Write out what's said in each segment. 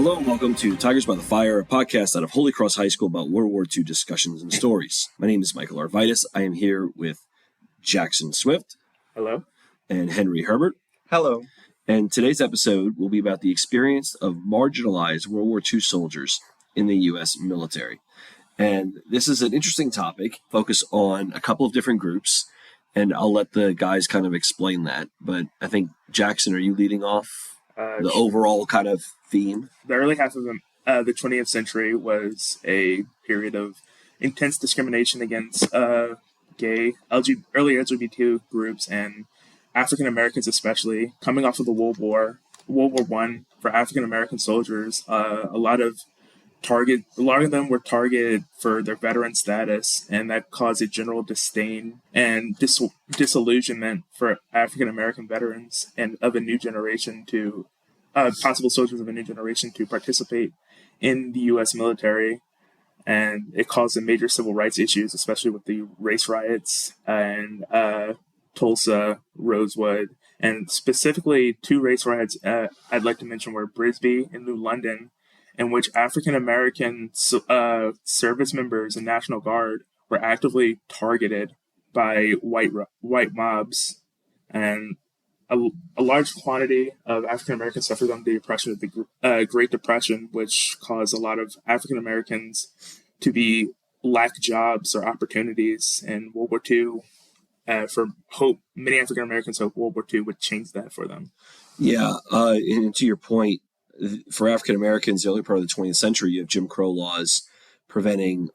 Hello and welcome to Tigers by the Fire, a podcast out of Holy Cross High School about World War II discussions and stories. My name is Michael Arvidas. I am here with Jackson Swift. Hello. And Henry Herbert. Hello. And today's episode will be about the experience of marginalized World War II soldiers in the U.S. military. And this is an interesting topic, focus on a couple of different groups, and I'll let the guys kind of explain that. But I think, Jackson, are you leading off the overall kind of theme? The early half of the 20th century was a period of intense discrimination against gay, early LGBTQ groups and African Americans, especially coming off of the World War I. For African American soldiers, a lot of them were targeted for their veteran status, and that caused a general disdain and disillusionment for African American veterans and of a new generation to possible soldiers of a new generation to participate in the U.S. military. And it caused some major civil rights issues, especially with the race riots and Tulsa, Rosewood, and specifically two race riots I'd like to mention were Brisbane and New London, in which African American service members and National Guard were actively targeted by white mobs, and a large quantity of African Americans suffered under the oppression of the Great Depression, which caused a lot of African Americans to lack jobs or opportunities in World War II. Many African Americans hope World War II would change that for them. Yeah, and to your point, for African Americans, the early part of the 20th century, you have Jim Crow laws preventing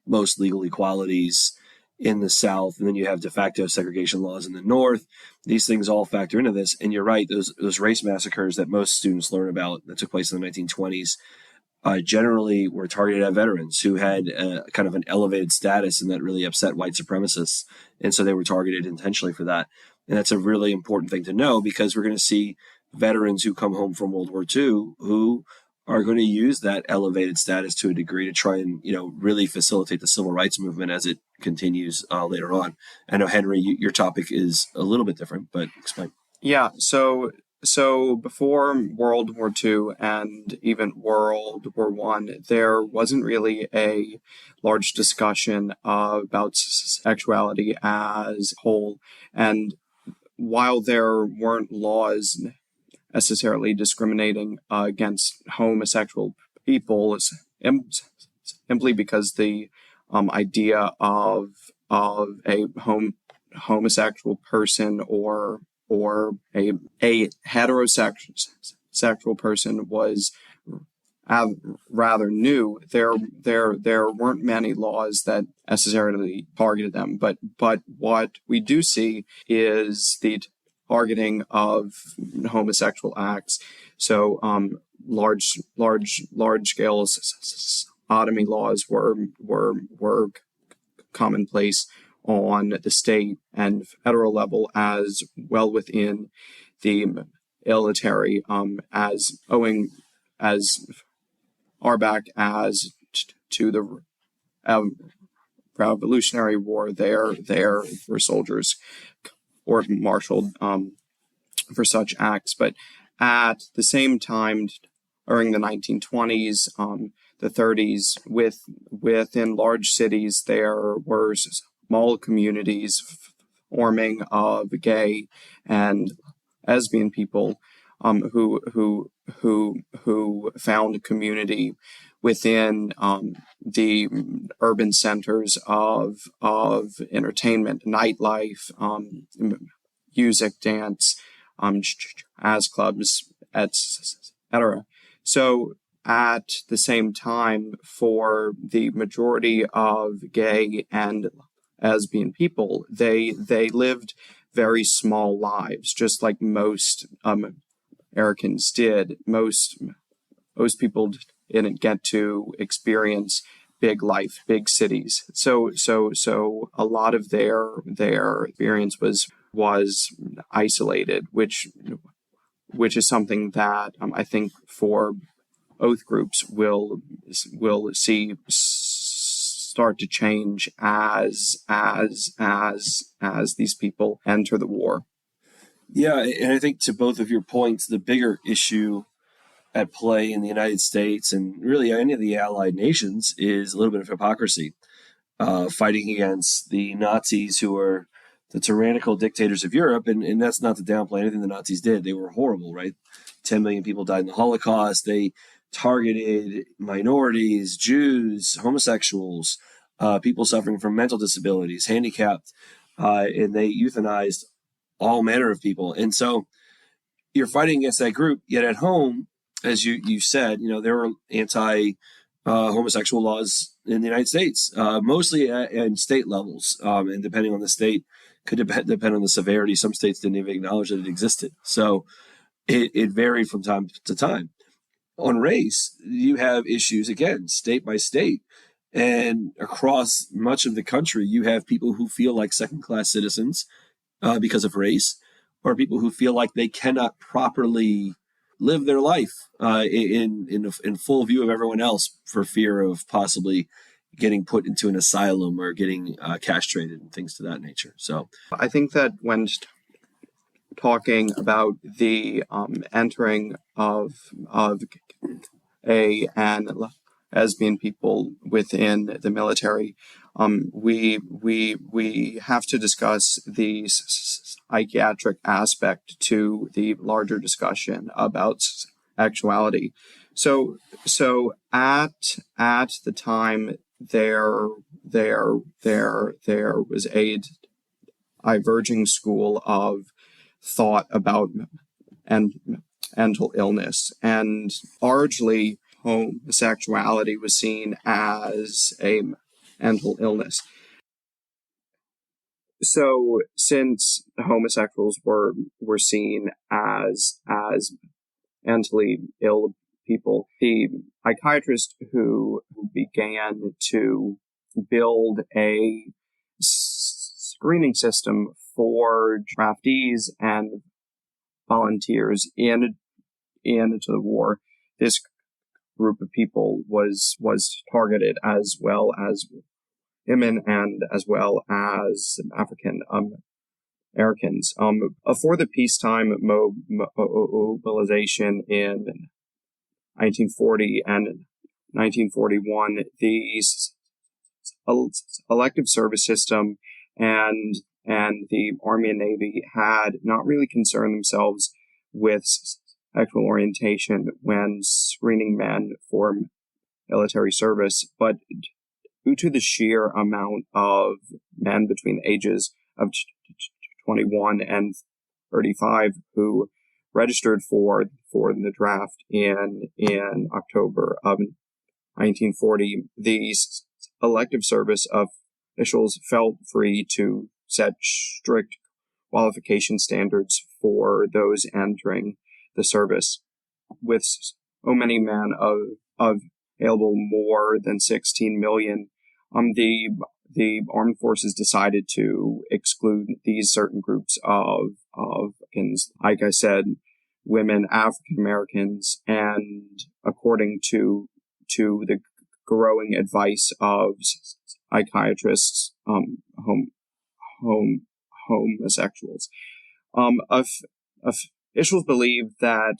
most legal equalities in the South, and then you have de facto segregation laws in the North. These things all factor into this, and you're right, those race massacres that most students learn about that took place in the 1920s generally were targeted at veterans who had kind of an elevated status, and that really upset white supremacists, and so they were targeted intentionally for that. And that's a really important thing to know, because we're going to see veterans who come home from World War II who are going to use that elevated status to a degree to try and, really facilitate the civil rights movement as it continues later on. I know, Henry, your topic is a little bit different, but explain. Yeah, so before World War II and even World War I, there wasn't really a large discussion about sexuality as a whole. And while there weren't laws necessarily discriminating against homosexual people, simply because the idea of a homosexual person or a heterosexual person was rather new. There weren't many laws that necessarily targeted them, but what we do see is the targeting of homosexual acts. So large scale sodomy laws were commonplace on the state and federal level, as well within the military, as far back as to the Revolutionary War. There were soldiers court-martialed for such acts. But at the same time, during the 1920s, the 30s, within large cities, there were small communities forming of gay and lesbian people who found community within the urban centers of entertainment, nightlife, music, dance, jazz clubs, etc. So at the same time, for the majority of gay and lesbian people, they lived very small lives, just like most Americans did. Most people didn't get to experience big life, big cities. So a lot of their experience was isolated, which is something that I think for both groups will see start to change as these people enter the war. Yeah, and I think to both of your points, the bigger issue at play in the United States and really any of the allied nations is a little bit of hypocrisy, fighting against the Nazis, who are the tyrannical dictators of Europe. And that's not to downplay anything the Nazis did. They were horrible, right? 10 million people died in the Holocaust. They targeted minorities, Jews, homosexuals, people suffering from mental disabilities, handicapped, and they euthanized all manner of people. And so you're fighting against that group, yet at home, as you said, there were anti homosexual laws in the United States, mostly in state levels, and depending on the state, could depend on the severity. Some states didn't even acknowledge that it existed, so it varied from time to time. On race, you have issues again, state by state, and across much of the country, you have people who feel like second-class citizens because of race, or people who feel like they cannot properly live their life in full view of everyone else for fear of possibly getting put into an asylum or getting castrated and things to that nature. So I think that when talking about the entering of gay and lesbian people within the military, we have to discuss the psychiatric aspect to the larger discussion about sexuality. So at the time there was a diverging school of thought about mental illness, and largely homosexuality was seen as a mental illness. So since homosexuals were seen as mentally ill people, the psychiatrist who began to build a screening system for draftees and volunteers into the war, this group of people was targeted, as well as women and as well as African Americans. For the peacetime mobilization in 1940 and 1941, the elective service system and the Army and Navy had not really concerned themselves with sexual orientation when screening men for military service, but due to the sheer amount of men between the ages of 21 and 35 who registered for the draft in October of 1940, these elective service officials felt free to set strict qualification standards for those entering the service. With so many men of available, more than 16 million, the armed forces decided to exclude these certain groups of Africans, like I said, women, African Americans, and according to the growing advice of psychiatrists, homosexuals. Officials believe that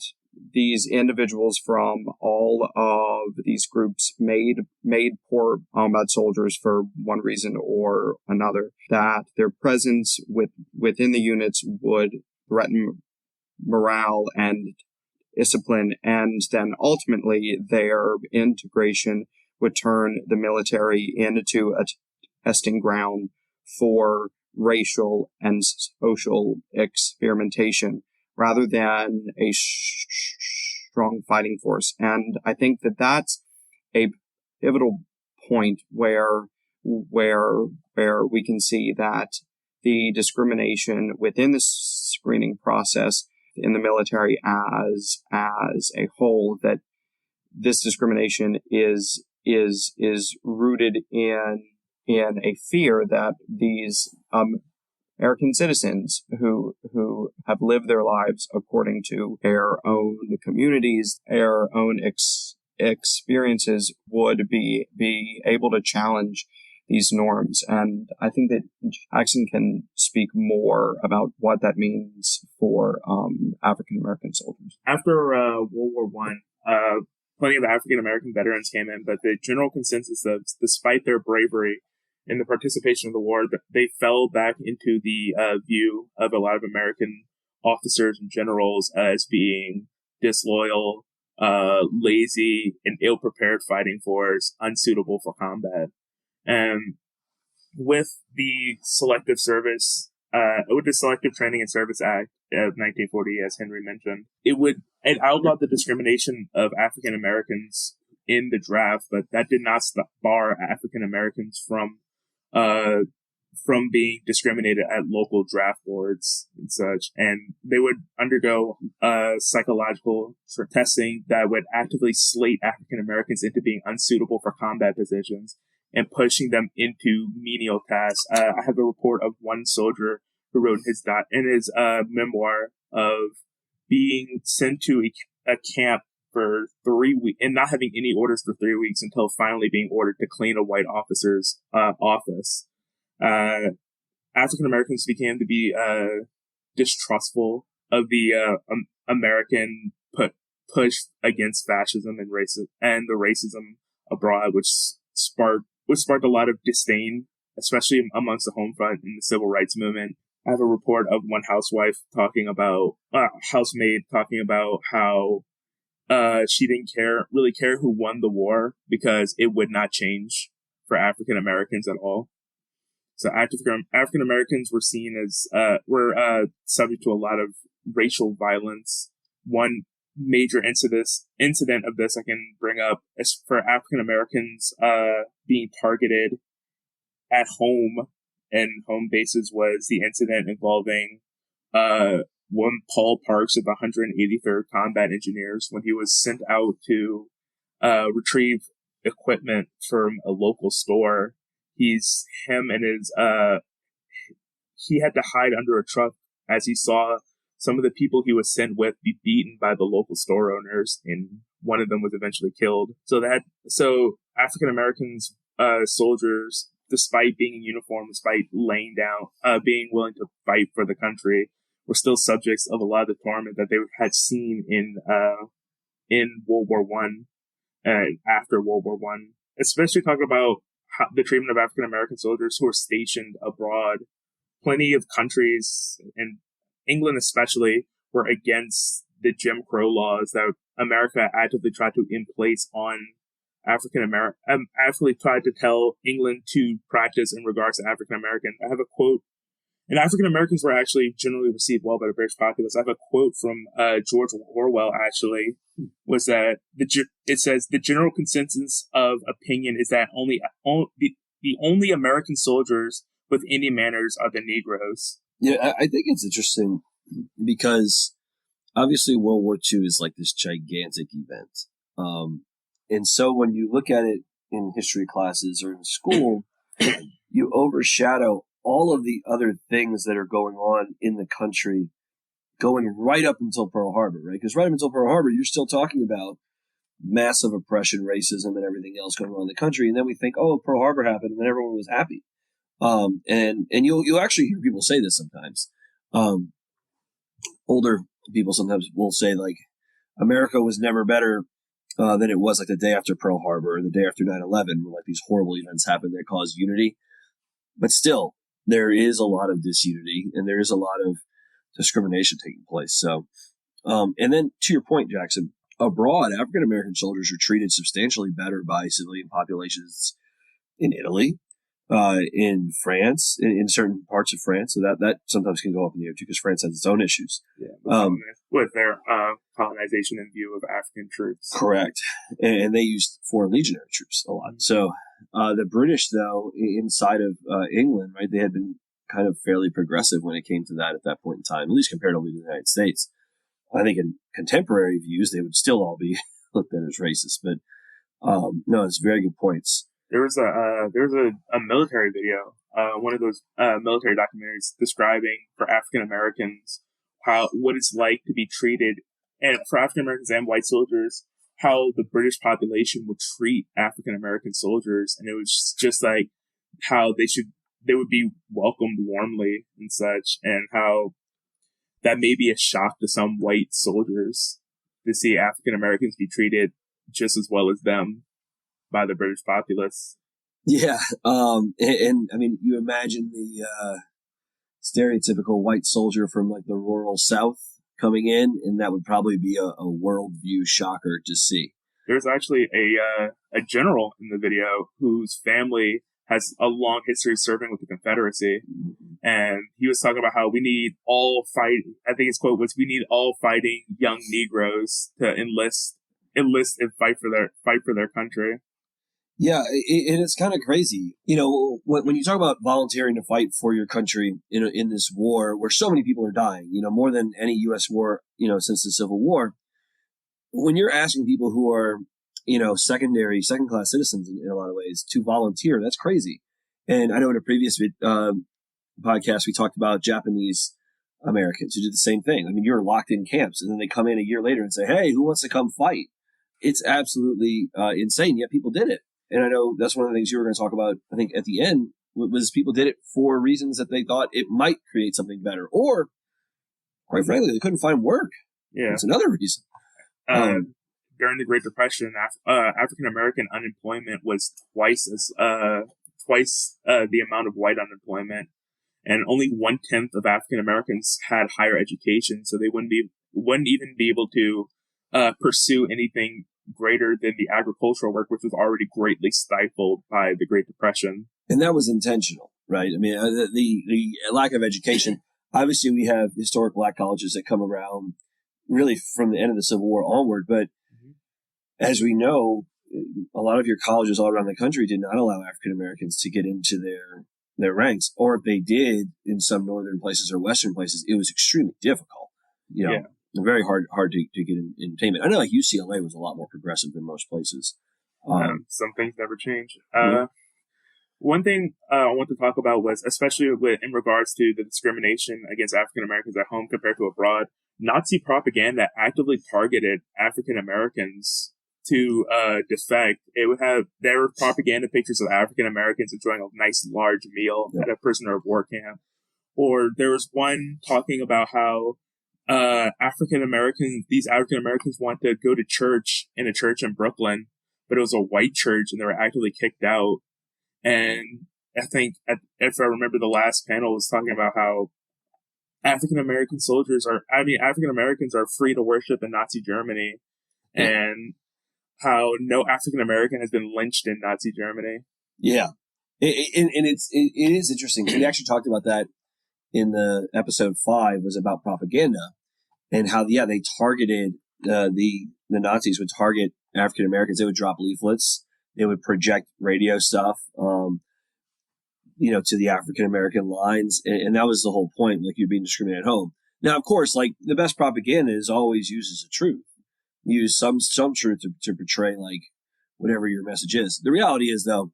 these individuals from all of these groups made poor combat soldiers for one reason or another, that their presence within the units would threaten morale and discipline, and then ultimately their integration would turn the military into a testing ground for racial and social experimentation rather than a strong fighting force. And I think that that's a pivotal point where we can see that the discrimination within the screening process in the military as a whole, that this discrimination is rooted in a fear that these American citizens who have lived their lives according to their own communities, their own experiences, would be able to challenge these norms. And I think that Jackson can speak more about what that means for African American soldiers. After World War I, plenty of African American veterans came in, but the general consensus of, despite their bravery in the participation of the war, they fell back into the view of a lot of American officers and generals as being disloyal, lazy, and ill-prepared fighting force, unsuitable for combat. And with the Selective Service, with the Selective Training and Service Act of 1940, as Henry mentioned, it outlawed the discrimination of African Americans in the draft, but that did not bar African Americans from being discriminated at local draft boards and such. And they would undergo psychological testing that would actively slate African Americans into being unsuitable for combat positions and pushing them into menial tasks. I have a report of one soldier who wrote in his memoir of being sent to a camp for 3 weeks and not having any orders for 3 weeks until finally being ordered to clean a white officer's office. African Americans began to be distrustful of the American push against fascism and the racism abroad, which sparked a lot of disdain, especially amongst the home front in the civil rights movement. I have a report of one housemaid talking about how she didn't really care who won the war because it would not change for African Americans at all. So African Americans were seen as subject to a lot of racial violence. One major incident of this I can bring up is for African Americans being targeted at home and home bases was the incident involving one Paul Parks of the 183rd Combat Engineers when he was sent out to retrieve equipment from a local store. He had to hide under a truck as he saw some of the people he was sent with be beaten by the local store owners, and one of them was eventually killed. So African Americans soldiers, despite being in uniform, despite laying down, being willing to fight for the country, were still subjects of a lot of the torment that they had seen in World War One and after World War One. Especially talking about the treatment of African American soldiers who were stationed abroad. Plenty of countries, and England especially, were against the Jim Crow laws that America actively tried to place on African American. Actually tried to tell England to practice in regards to African American. I have a quote, and African Americans were actually generally received well by the British populace. I have a quote from George Orwell. Actually, was that it says the general consensus of opinion is that the only American soldiers with any manners are the Negroes. Yeah, I think it's interesting because obviously World War II is like this gigantic event. And so when you look at it in history classes or in school, you overshadow all of the other things that are going on in the country going right up until Pearl Harbor, right? Because right up until Pearl Harbor, you're still talking about massive oppression, racism, and everything else going on in the country. And then we think, oh, Pearl Harbor happened, and then everyone was happy. And you'll actually hear people say this sometimes. Older people sometimes will say, like, America was never better than it was like the day after Pearl Harbor or the day after 9/11, when like these horrible events happened that caused unity. But still, there is a lot of disunity and there is a lot of discrimination taking place. So, and then to your point, Jackson, abroad, African American soldiers are treated substantially better by civilian populations in Italy, in France, in certain parts of France. So that sometimes can go up in the air too, because France has its own issues. Yeah, with their colonization in view of African troops. Correct. And they used foreign legionary troops a lot. So the British, though, inside of England, right, they had been kind of fairly progressive when it came to that at that point in time, at least comparatively to the United States. I think in contemporary views, they would still all be looked at as racist. But no, it's very good points. There was a military video, one of those military documentaries describing for African Americans what it's like to be treated, and for African Americans and white soldiers, how the British population would treat African American soldiers, and it was just like how they would be welcomed warmly and such, and how that may be a shock to some white soldiers. to see African Americans be treated just as well as them by the British populace. Yeah. And I mean, you imagine the stereotypical white soldier from like the rural South coming in, and that would probably be a worldview shocker to see. There's actually a general in the video whose family has a long history of serving with the Confederacy. And he was talking about how we need all I think his quote was, "We need all fighting young Negroes to enlist and fight for their country." Yeah, and it's kind of crazy. You know, when you talk about volunteering to fight for your country in this war where so many people are dying, you know, more than any U.S. war, you know, since the Civil War, when you're asking people who are, you know, second-class citizens in a lot of ways to volunteer, that's crazy. And I know in a previous podcast, we talked about Japanese Americans who did the same thing. I mean, you're locked in camps and then they come in a year later and say, "Hey, who wants to come fight?" It's absolutely insane. Yet people did it. And I know that's one of the things you were going to talk about, I think, at the end, was people did it for reasons that they thought it might create something better. Or, quite frankly, they couldn't find work. Yeah. That's another reason. During the Great Depression, African American unemployment was twice the amount of white unemployment. And only 1/10 of African Americans had higher education, so they wouldn't even be able to pursue anything greater than the agricultural work, which was already greatly stifled by the Great Depression. And that was intentional, right? I mean, the lack of education. Obviously, we have historic black colleges that come around really from the end of the Civil War onward. But as we know, a lot of your colleges all around the country did not allow African Americans to get into their ranks. Or if they did in some northern places or western places, it was extremely difficult. You know, very hard to get in entertainment. I know like UCLA was a lot more progressive than most places. Some things never change. One thing I want to talk about was, especially in regards to the discrimination against African Americans at home compared to abroad, Nazi propaganda actively targeted African Americans to defect. There were propaganda pictures of African Americans enjoying a nice large meal at a prisoner of war camp. Or there was one talking about how these African Americans want to go to church in a church in Brooklyn, but it was a white church and they were actively kicked out. And I think, if I remember, the last panel was talking about how African Americans are free to worship in Nazi Germany, and how no African American has been lynched in Nazi Germany. Yeah. And it is interesting. We actually talked about that in the episode 5, was about propaganda and how, they targeted, the Nazis would target African Americans. They would drop leaflets. They would project radio stuff, to the African American lines. And that was the whole point. Like, you're being discriminated at home. Now, of course, like, the best propaganda is always uses the truth. Use some truth to portray like whatever your message is. The reality is, though,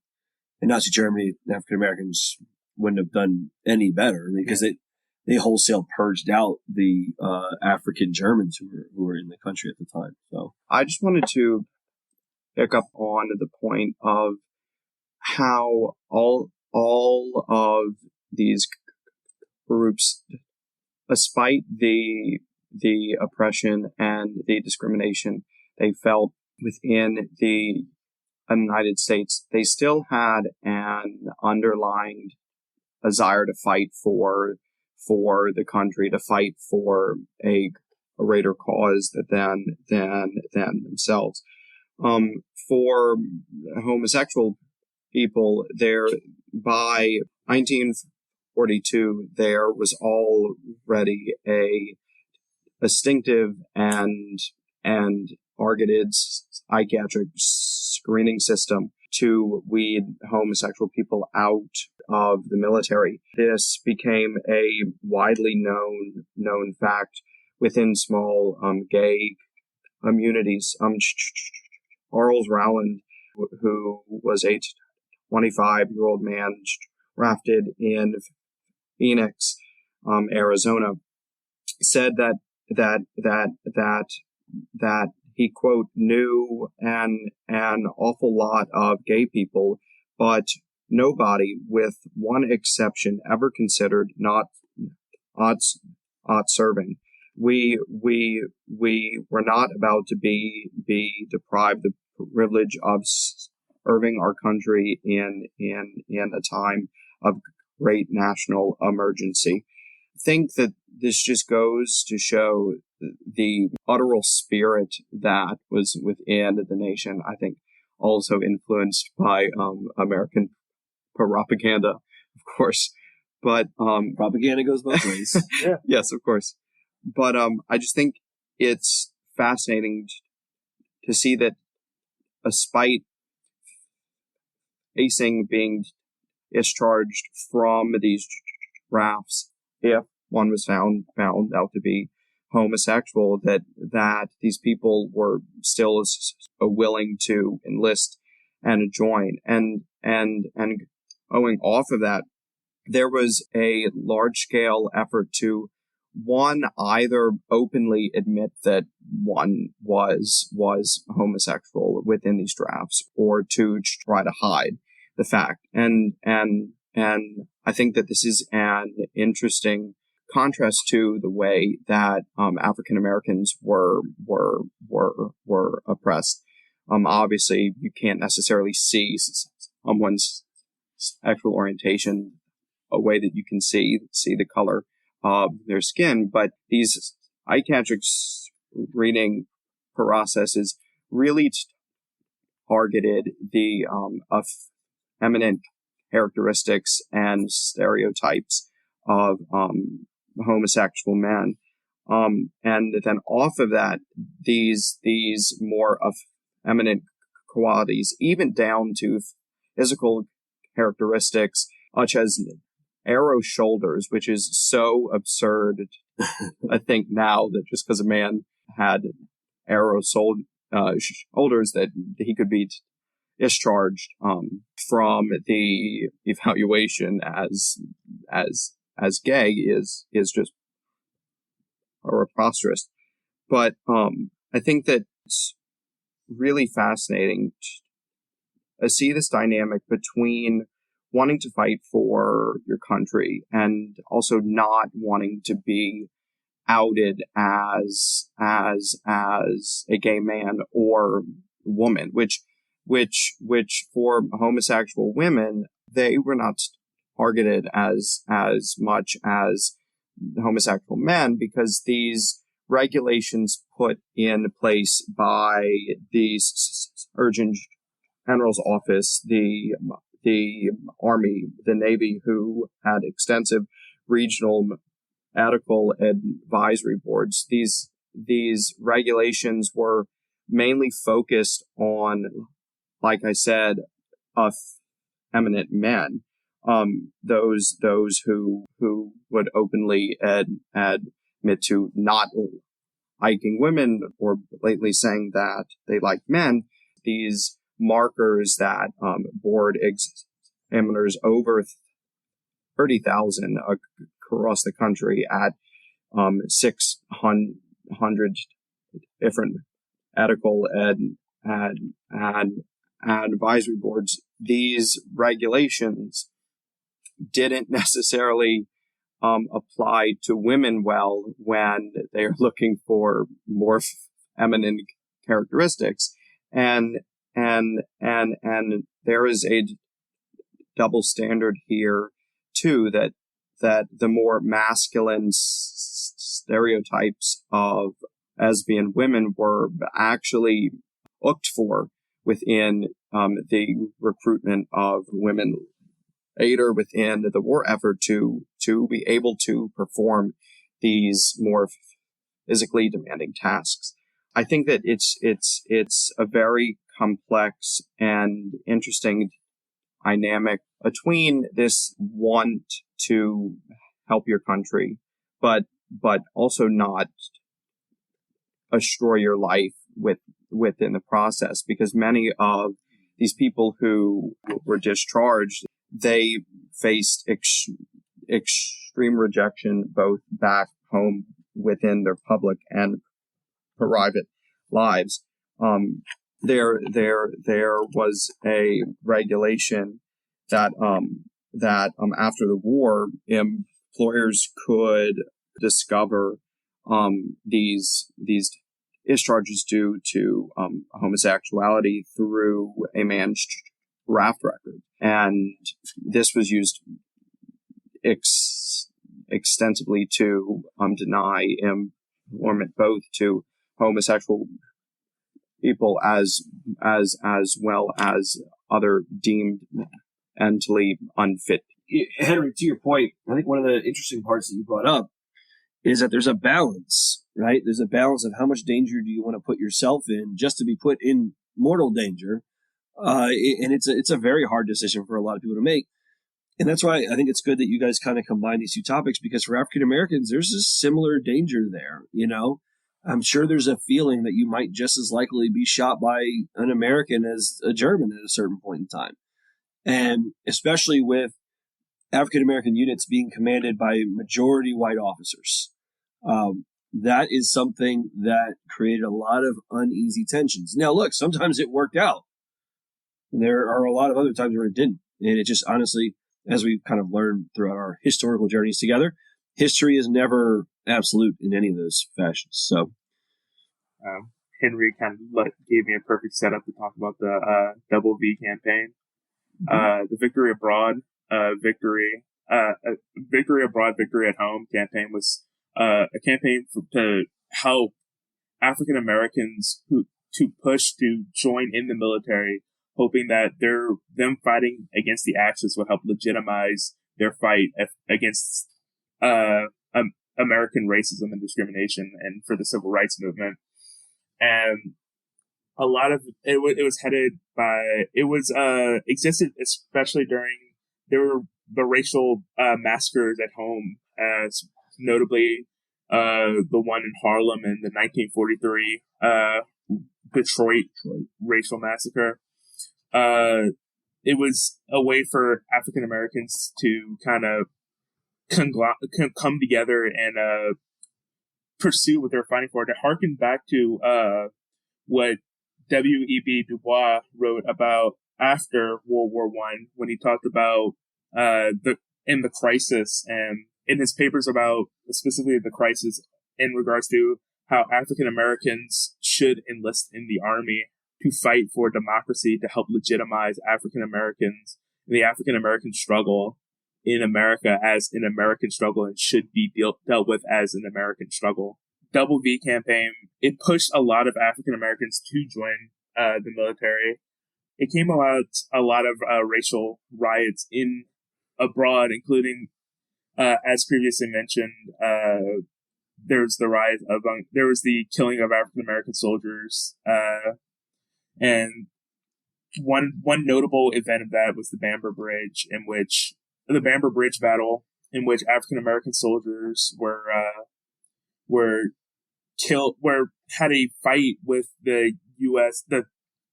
in Nazi Germany, African Americans wouldn't have done any better because they wholesale purged out the African Germans who were in the country at the time. So I just wanted to pick up on the point of how all of these groups, despite the oppression and the discrimination they felt within the United States, they still had an underlying desire to fight for the country, to fight for a greater cause than themselves. For homosexual people, there by 1942, there was already a distinctive and targeted psychiatric screening system to weed homosexual people out of the military. This became a widely known fact within small gay communities. Charles Rowland, who was a 25-year-old man drafted in Phoenix, Arizona, said that he, quote, knew an awful lot of gay people, but nobody, with one exception, ever considered not serving. we were not about to be deprived the privilege of serving our country in a time of great national emergency. I think that this just goes to show the utteral spirit that was within the nation. I think also influenced by American propaganda, of course. But propaganda goes both ways. Yeah. Yes, of course. But I just think it's fascinating to see that, despite facing being discharged from these drafts, if one was found out to be homosexual, that these people were still willing to enlist and join. And going off of that, there was a large scale effort to either openly admit that one was homosexual within these drafts, or to try to hide the fact. And I think that this is an interesting contrast to the way that African Americans were oppressed. Obviously, you can't necessarily see someone's sexual orientation a way that you can see the color of their skin, but these eye-catching reading processes really targeted the effeminate characteristics and stereotypes of homosexual men, and then off of that, these more effeminate qualities, even down to physical characteristics such as arrow shoulders, which is so absurd. I think now that just because a man had arrow shoulders, that he could be discharged from the evaluation as gay is just preposterous. But I think that it's really fascinating to see this dynamic between wanting to fight for your country and also not wanting to be outed as a gay man or woman, which for homosexual women, they were not targeted as much as homosexual men, because these regulations put in place by the Surgeon General's office, the Army, the Navy, who had extensive regional medical advisory boards. These regulations were mainly focused on, like I said, effeminate men, those who would openly admit to not liking women, or blatantly saying that they like men. These markers that board examiners, over 30,000 across the country at 600 different medical and advisory boards. These regulations didn't necessarily apply to women well when they're looking for more feminine characteristics, and there is a double standard here too, that the more masculine stereotypes of lesbian women were actually looked for within the recruitment of women later within the war effort to be able to perform these more physically demanding tasks. I think that it's a very complex and interesting dynamic between this want to help your country, but also not destroy your life within the process, because many of these people who were discharged, they faced extreme rejection both back home within their public and private lives. There was a regulation that after the war, employers could discover these discharges due to homosexuality through a man's draft record, and this was used extensively to deny employment both to homosexual people as well as other deemed mentally unfit. Henry, to your point, I think one of the interesting parts that you brought up is that there's a balance, right? There's a balance of how much danger do you want to put yourself in just to be put in mortal danger, and it's a very hard decision for a lot of people to make. And that's why I think it's good that you guys kind of combine these two topics, because for African Americans, there's a similar danger there. I'm sure there's a feeling that you might just as likely be shot by an American as a German at a certain point in time. And especially with African American units being commanded by majority white officers. That is something that created a lot of uneasy tensions. Now, look, sometimes it worked out. There are a lot of other times where it didn't. And it just honestly, as we've kind of learned throughout our historical journeys together, history is never absolute in any of those fashions. So, Henry kind of gave me a perfect setup to talk about the WWII campaign. The Victory Abroad, Victory Abroad, Victory at Home campaign was a campaign to help African Americans to push to join in the military, hoping that them fighting against the Axis would help legitimize their fight against American racism and discrimination, and for the civil rights movement. And a lot of it was headed by, existed especially during the racial massacres at home, as notably the one in Harlem in the 1943 Detroit racial massacre. It was a way for African Americans to kind of come together and pursue what they're fighting for, to harken back to what W.E.B. Du Bois wrote about after World War I, when he talked about the crisis, and in his papers about specifically the crisis in regards to how African Americans should enlist in the army to fight for democracy, to help legitimize African Americans, the African American struggle in America as an American struggle, and should be dealt with as an American struggle. WWII campaign, it pushed a lot of African Americans to join the military. It came about a lot of racial riots abroad, including, as previously mentioned, there was the killing of African American soldiers, and one notable event of that was the Bamber Bridge, the Bamber Bridge battle, in which African American soldiers were killed, had a fight with the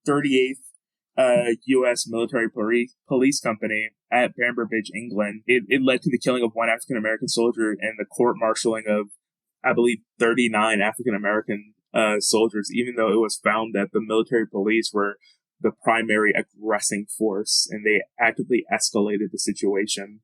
38th U.S. military police company at Bamber Bridge, England. It led to the killing of one African American soldier and the court-martialing of, I believe, 39 African American soldiers, even though it was found that the military police were the primary aggressing force, and they actively escalated the situation.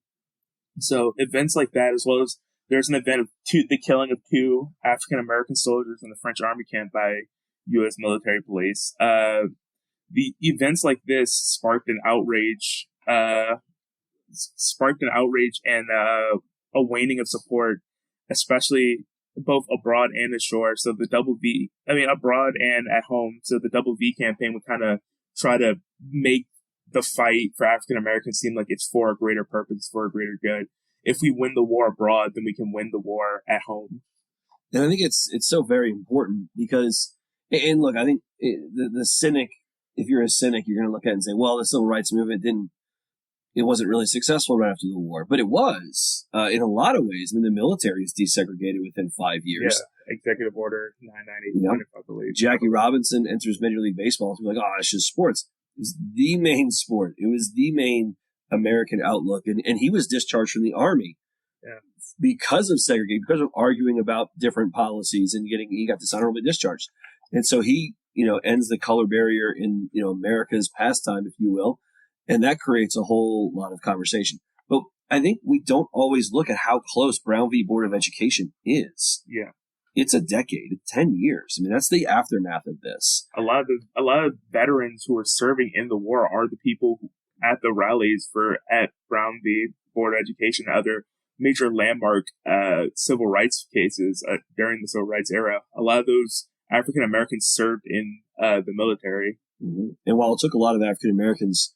So events like that, as well as there's an event of the killing of 2 African American soldiers in the French army camp by U.S. military police. The events like this sparked an outrage and a waning of support, especially both abroad and ashore. So abroad and at home. So the WWII campaign would kind of try to make the fight for African Americans seem like it's for a greater purpose, for a greater good. If we win the war abroad, then we can win the war at home. And I think it's so very important because, and look, I think the cynic, if you're a cynic, you're going to look at it and say, well, the civil rights movement it wasn't really successful right after the war, but it was in a lot of ways. I mean, the military is desegregated within 5 years. Yeah, Executive Order 991, if I believe. Jackie Robinson enters Major League Baseball. People are like, oh, it's just sports. It was the main sport. It was the main American outlook, and he was discharged from the army because of segregation, because of arguing about different policies, and he got dishonorably discharged. And so he, ends the color barrier in, America's pastime, if you will. And that creates a whole lot of conversation. But I think we don't always look at how close Brown v. Board of Education is. Yeah. it's a decade, 10 years. I mean, that's the aftermath of this. A lot of veterans who are serving in the war are the people at the rallies at Brown v. Board of Education and other major landmark civil rights cases during the civil rights era. A lot of those African Americans served in the military. Mm-hmm. And while it took a lot of African Americans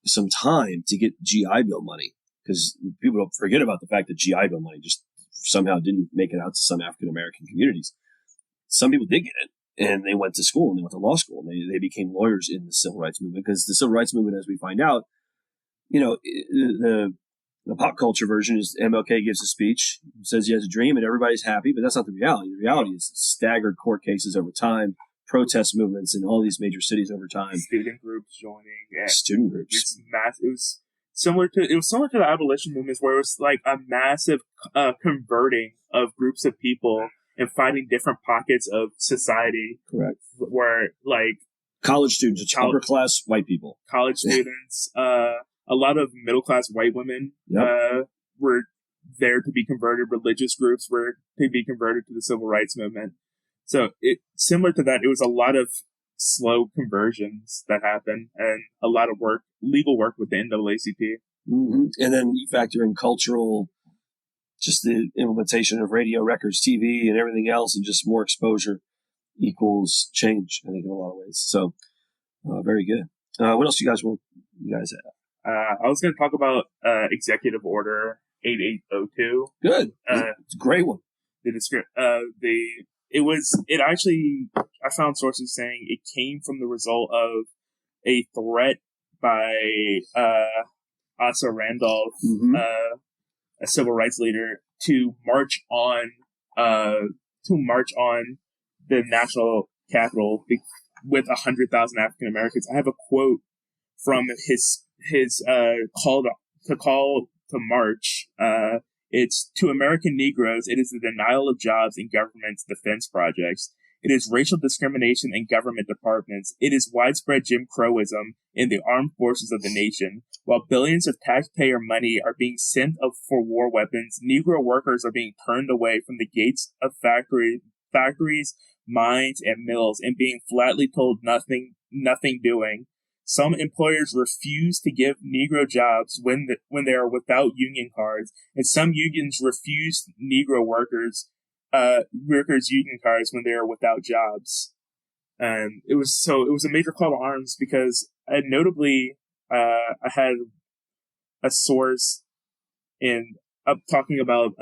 some time to get GI Bill money, because people don't forget about the fact that GI Bill money just somehow didn't make it out to some African American communities. Some people did get it, and they went to school, and they went to law school, and they became lawyers in the civil rights movement, because the civil rights movement, as we find out, the pop culture version is MLK gives a speech, says he has a dream, and everybody's happy, but that's not the reality. The reality is staggered court cases over time, protest movements in all these major cities over time. Student groups joining. Student groups. It was similar to the abolition movements, where it was like a massive converting of groups of people and finding different pockets of society. Correct. Where like college students, upper class white people, college students, a lot of middle class white women were there to be converted. Religious groups were to be converted to the civil rights movement. So similar to that, it was a lot of slow conversions that happened, and a lot of legal work with the NAACP. Mm-hmm. And then you factor in cultural, just the implementation of radio, records, TV, and everything else, and just more exposure equals change, I think, in a lot of ways. So, very good. What else you guys have? I was going to talk about Executive Order 8802. Good. It's a great one. I found sources saying it came from the result of a threat by Asa Randolph, mm-hmm. A civil rights leader, to march on the national capital with 100,000 African Americans. I have a quote from his call to march. It's to American Negroes, it is the denial of jobs in government's defense projects. It is racial discrimination in government departments. It is widespread Jim Crowism in the armed forces of the nation. While billions of taxpayer money are being sent for war weapons, Negro workers are being turned away from the gates of factories, mines, and mills, and being flatly told nothing doing. Some employers refuse to give Negro jobs when they are without union cards, and some unions refuse Negro workers union cards when they are without jobs. And it was a major call to arms, because notably I had a source talking about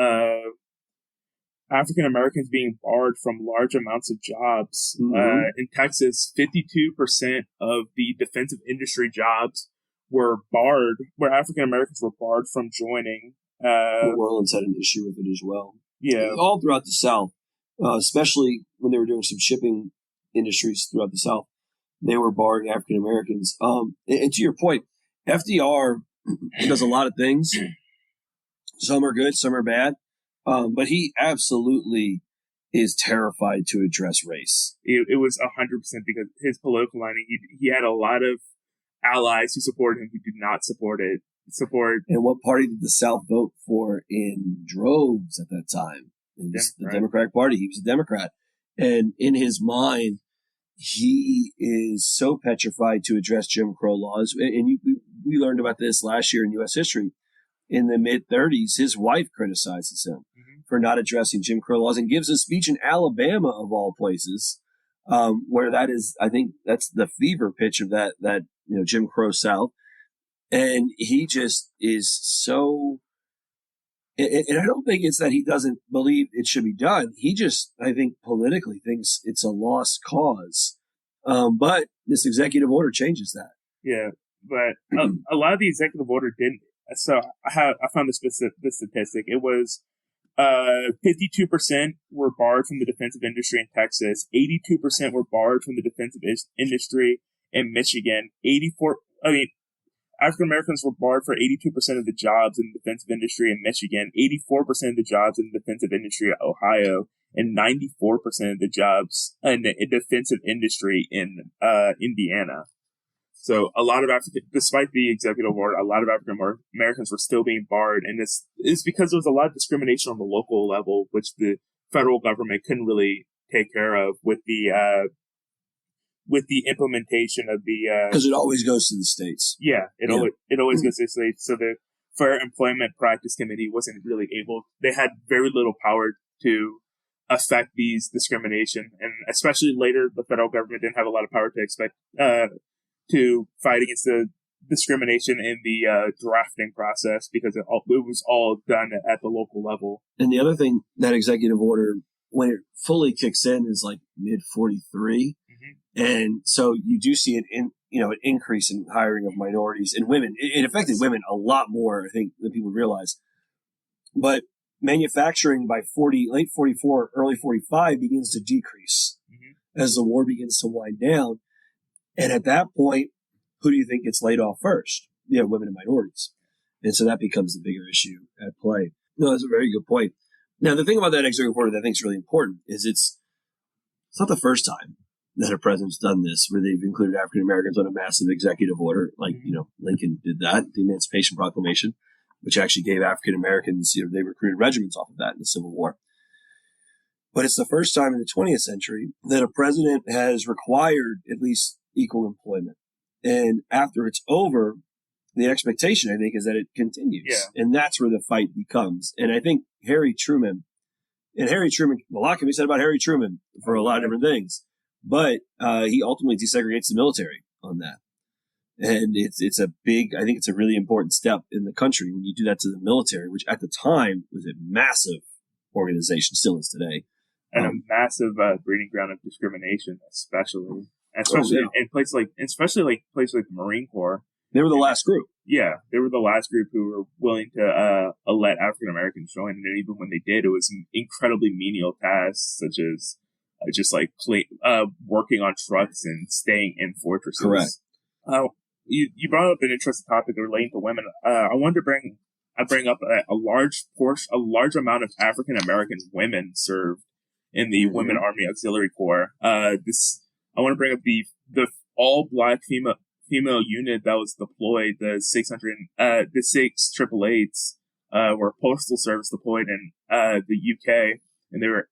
African Americans being barred from large amounts of jobs. Mm-hmm. In Texas, 52% of the defensive industry jobs were barred, where African Americans were barred from joining. New Orleans had an issue with it as well. Yeah. All throughout the South, especially when they were doing some shipping industries throughout the South, they were barring African Americans. And to your point, FDR does a lot of things. Some are good, some are bad. But he absolutely is terrified to address race. It was 100% because his political line, he had a lot of allies who supported him who did not support it. And what party did the South vote for in droves at that time? It was the Democratic Party. He was a Democrat. And in his mind, he is so petrified to address Jim Crow laws. And we learned about this last year in U.S. history. In the mid-30s, his wife criticizes him for not addressing Jim Crow laws, and gives a speech in Alabama, of all places, where that is, I think that's the fever pitch of that Jim Crow South. And he just is so, and I don't think it's that he doesn't believe it should be done. He just, I think, politically thinks it's a lost cause. But this executive order changes that. Yeah, but a lot of the executive order didn't. So I found this statistic. It was 52% were barred from the defensive industry in Texas. 82% were barred from the defensive industry in Michigan. African Americans were barred for 82% of the jobs in the defensive industry in Michigan, 84% of the jobs in the defensive industry in Ohio, and 94% of the jobs in the defensive industry in Indiana. So despite the executive order, a lot of African Americans were still being barred, and it's because there was a lot of discrimination on the local level, which the federal government couldn't really take care of with the implementation of the because it always goes to the states. It always goes to the states. So the Fair Employment Practice Committee wasn't really able. They had very little power to affect these discrimination, and especially later, the federal government didn't have a lot of power to fight against the discrimination in the drafting process, because it was all done at the local level. And the other thing, that executive order, when it fully kicks in, is like mid 43. And so you do see an increase in hiring of minorities and women. It affected women a lot more, I think, than people realize. But manufacturing by late 44, early 45 begins to decrease as the war begins to wind down. And at that point, who do you think gets laid off first? Women and minorities. And so that becomes the bigger issue at play. No, that's a very good point. Now, the thing about that executive order that I think is really important is it's not the first time that a president's done this, where they've included African Americans on a massive executive order. Like, Lincoln did that, the Emancipation Proclamation, which actually gave African Americans, they recruited regiments off of that in the Civil War. But it's the first time in the 20th century that a president has required at least equal employment. And after it's over, the expectation, I think, is that it continues. Yeah. And that's where the fight becomes. And I think a lot can be said about Harry Truman for a lot of different things. But he ultimately desegregates the military on that. And it's a really important step in the country when you do that to the military, which at the time was a massive organization, still is today. And a massive breeding ground of discrimination, especially in places like the Marine Corps. They were the last group. Yeah, they were the last group who were willing to let African Americans join. And even when they did, it was incredibly menial tasks, such as working on trucks and staying in fortresses. Correct. You brought up an interesting topic relating to women. I wanted to bring up a large amount of African American women served in the Women Army Auxiliary Corps. I want to bring up the all black female unit that was deployed, the 6 888s, were postal service deployed in the UK. And their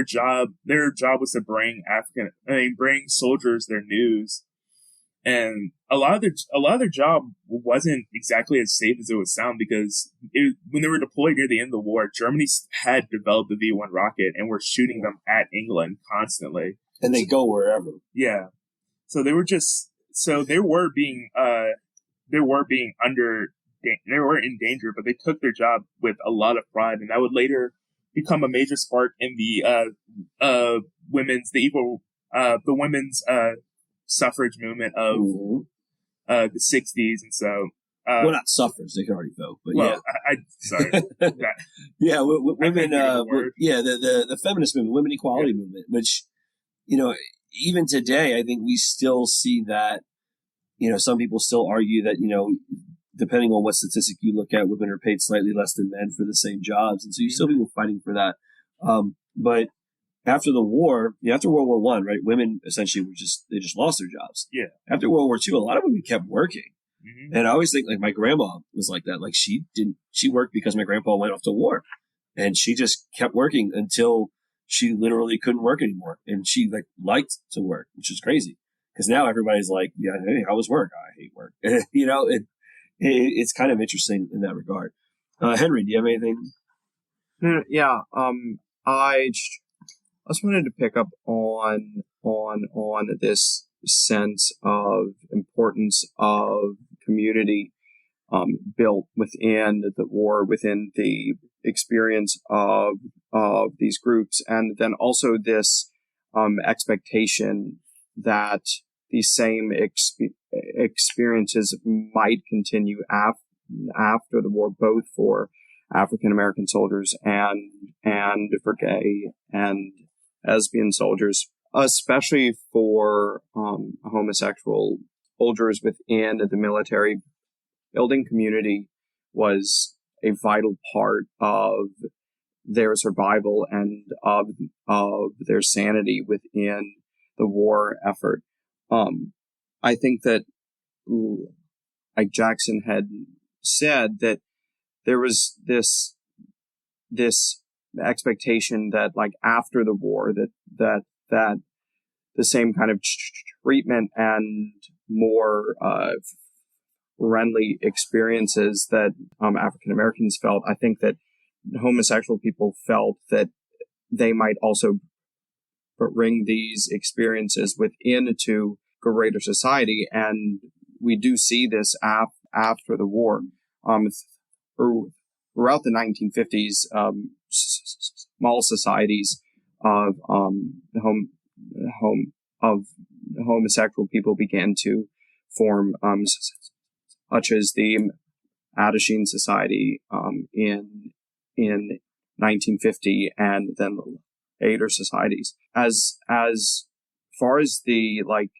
job was to bring soldiers their news, and a lot of their job wasn't exactly as safe as it would sound, because when they were deployed near the end of the war, Germany had developed the V1 rocket and were shooting them at England constantly, and they go wherever. Yeah, so they were in danger, but they took their job with a lot of pride, and that would later become a major spark in the women's suffrage movement of the 60s. And so well, not suffrage, they could already vote, but sorry. Women, the feminist movement, women equality movement, which, even today, I think we still see that, some people still argue that, depending on what statistic you look at, women are paid slightly less than men for the same jobs. And so you still have people fighting for that. But after the war, after World War I, right, women essentially they just lost their jobs. Yeah. After World War II, a lot of women kept working. And I always think, like, my grandma was like that. Like, she worked because my grandpa went off to war, and she just kept working until she literally couldn't work anymore. And she liked to work, which is crazy, because now everybody's like, yeah, hey, how was work? I hate work. It's kind of interesting in that regard. Henry, do you have anything? Yeah. I just wanted to pick up on this sense of importance of community built within the war, within the experience of these groups, and then also this expectation that these same experiences might continue after the war, both for African American soldiers and for gay and lesbian soldiers, especially for homosexual soldiers within the military. Building community was a vital part of their survival and of their sanity within the war effort. I think that, like Jackson had said, that there was this expectation that like after the war that the same kind of treatment and more friendly experiences that African Americans felt, I think that homosexual people felt that they might also bring these experiences within to greater society. And we do see this after the war. Throughout the 1950s, small societies of of homosexual people began to form, such as the Attachine Society in 1950, and then later societies. As far as the like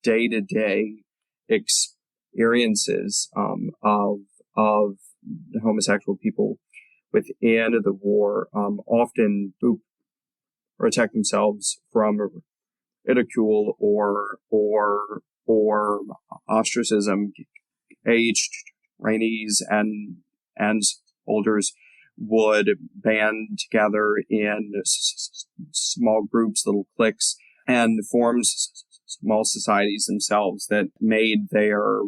day-to-day experiences of homosexual people within the war, often protect themselves from ridicule or ostracism. Aged trainees and soldiers would band together in small groups, little cliques, and form small societies themselves that made their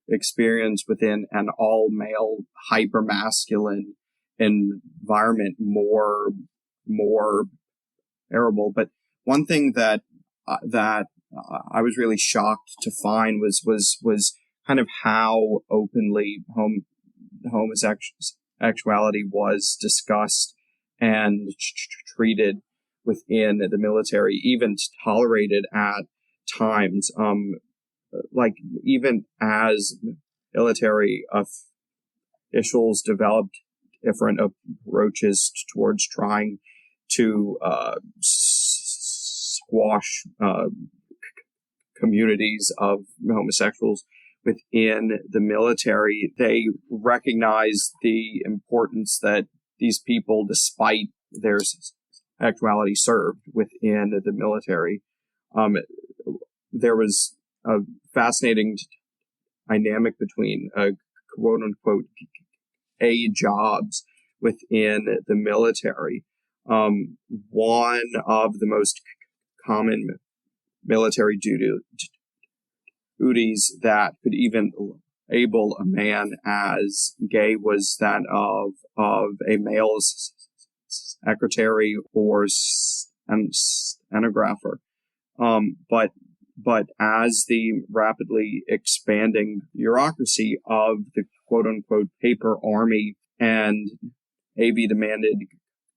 experience within an all-male, hyper-masculine environment more bearable. But one thing that I was really shocked to find was kind of how openly homosexuality was discussed and treated within the military, even tolerated at times. Like even as military officials developed different approaches towards trying to squash communities of homosexuals within the military, they recognize the importance that these people, despite their sexuality, served within the military. There was a fascinating dynamic between quote unquote gay jobs within the military. One of the most common military duties that could even label a man as gay was that of a male secretary or stenographer. But as the rapidly expanding bureaucracy of the quote unquote paper army and AB demanded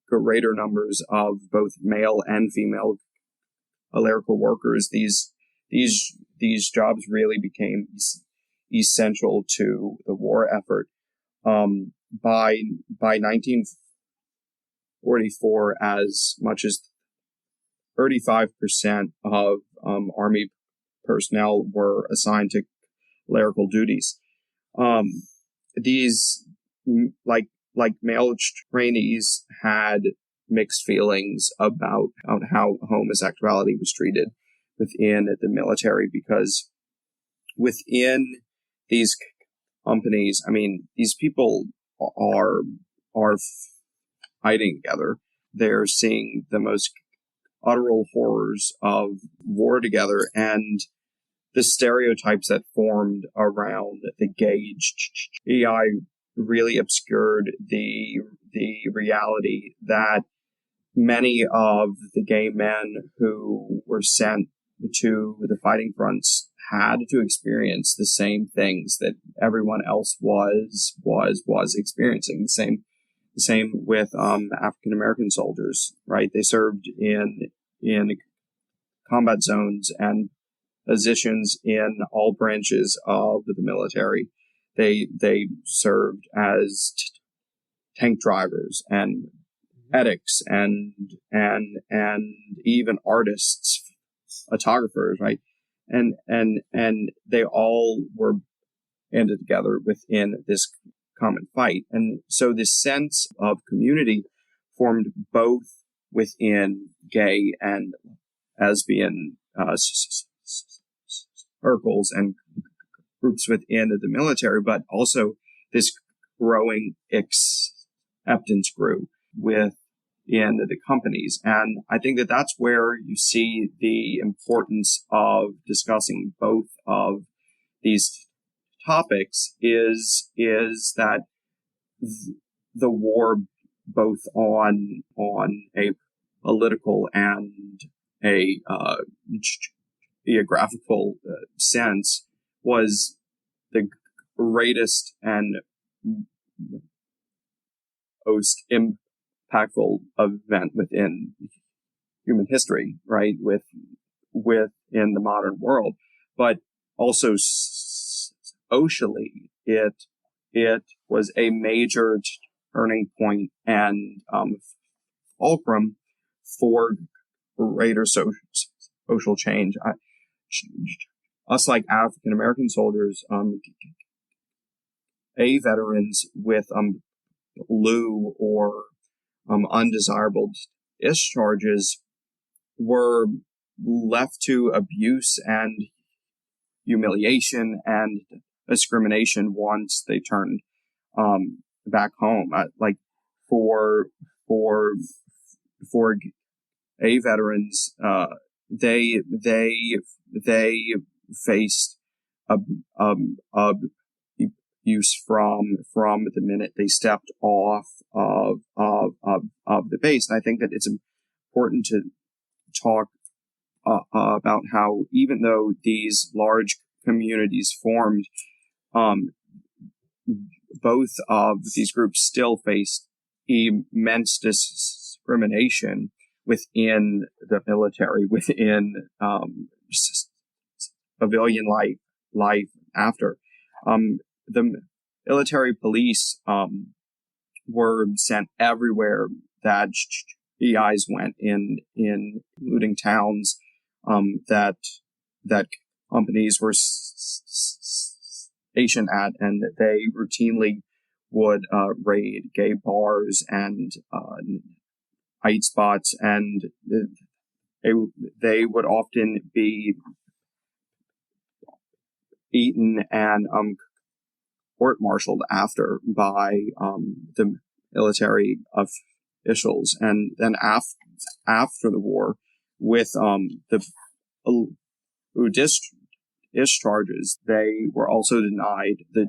greater numbers of both male and female clerical workers, these jobs really became essential to the war effort. By 1944, as much as 35% of Army personnel were assigned to clerical duties. These, like male trainees, had mixed feelings about how homosexuality was treated within the military, because within these companies, I mean, these people are fighting together. They're seeing the most utteral horrors of war together, and the stereotypes that formed around the gay GI really obscured the reality that many of the gay men who were sent to the fighting fronts had to experience the same things that everyone else was experiencing. The same with African American soldiers, right? They served in combat zones and positions in all branches of the military. They served as tank drivers and medics and even artists, photographers, right? And they all were banded together within this common fight. And so this sense of community formed both within gay and lesbian circles and groups within the military, but also this growing acceptance grew with in the companies. And I think that that's where you see the importance of discussing both of these topics is that the war, both on a political and a geographical sense, was the greatest and most impactful event within human history, right? Within the modern world, but also socially, it was a major turning point and fulcrum for greater social change. Us, like African American soldiers, veterans with blue or undesirable discharges were left to abuse and humiliation and discrimination once they turned back home. Like for veterans, they faced abuse from the minute they stepped off of the base. And I think that it's important to talk about how, even though these large communities formed, both of these groups still faced immense discrimination within the military, within civilian life after. The military police were sent everywhere that GIs went, in including towns that companies were stationed at, and they routinely would raid gay bars and night spots, and they would often be eaten and court-martialed after by the military officials. And then after the war, with the discharges, they were also denied the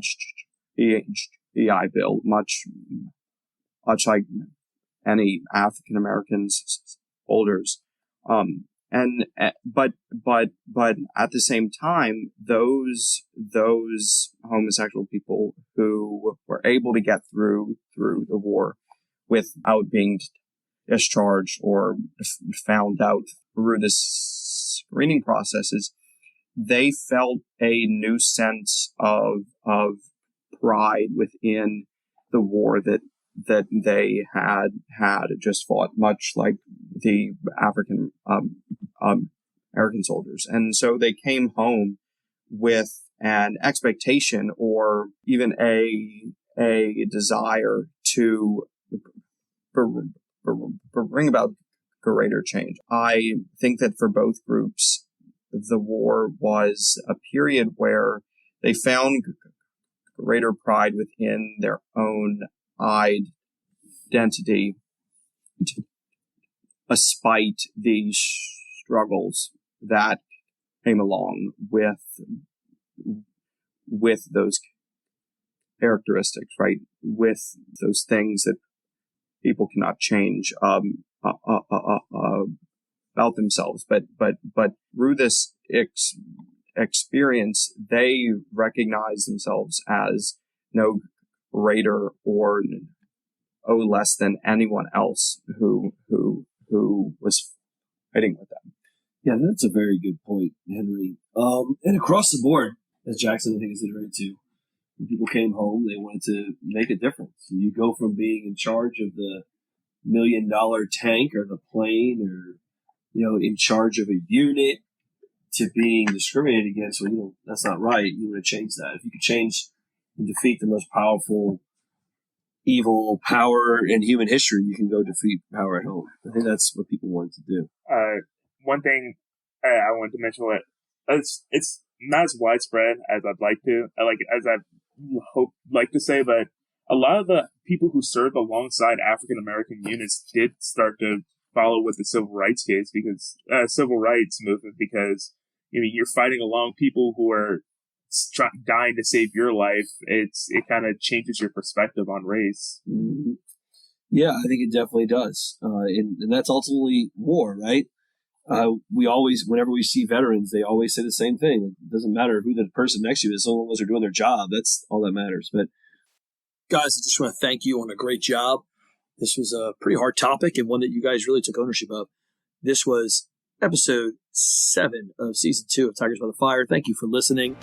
GI Bill, much like any African Americans soldiers. But at the same time, those homosexual people who were able to get through the war without being discharged or found out through the screening processes, they felt a new sense of pride within the war that they had just fought, much like the African American soldiers. And so they came home with an expectation, or even a desire to bring about greater change. I think that for both groups, the war was a period where they found greater pride within their own identity, despite the struggles that came along with those characteristics, right? With those things that people cannot change about themselves, but through this experience, they recognize themselves as no greater or less than anyone else who was fighting with them. Yeah, that's a very good point, Henry. And across the board, as Jackson, I think, is iterated to, when people came home, they wanted to make a difference. You go from being in charge of the $1 million tank or the plane, or in charge of a unit, to being discriminated against. Well, that's not right. You want to change that. If you could change and defeat the most powerful evil power in human history, you can go defeat power at home. I think that's what people wanted to do. One thing I wanted to mention, it's not as widespread as I'd like to, as I like to say, but a lot of the people who served alongside African American units did start to follow with the civil rights case because civil rights movement because you're fighting along people who are dying to save your life. It kind of changes your perspective on race. Mm-hmm. Yeah, I think it definitely does, and that's ultimately war, right? We always, whenever we see veterans, they always say the same thing. It doesn't matter who the person next to you is, as long as they're doing their job. That's all that matters. But guys, I just want to thank you on a great job. This was a pretty hard topic and one that you guys really took ownership of. This was episode 7 of season 2 of Tigers by the Fire. Thank you for listening.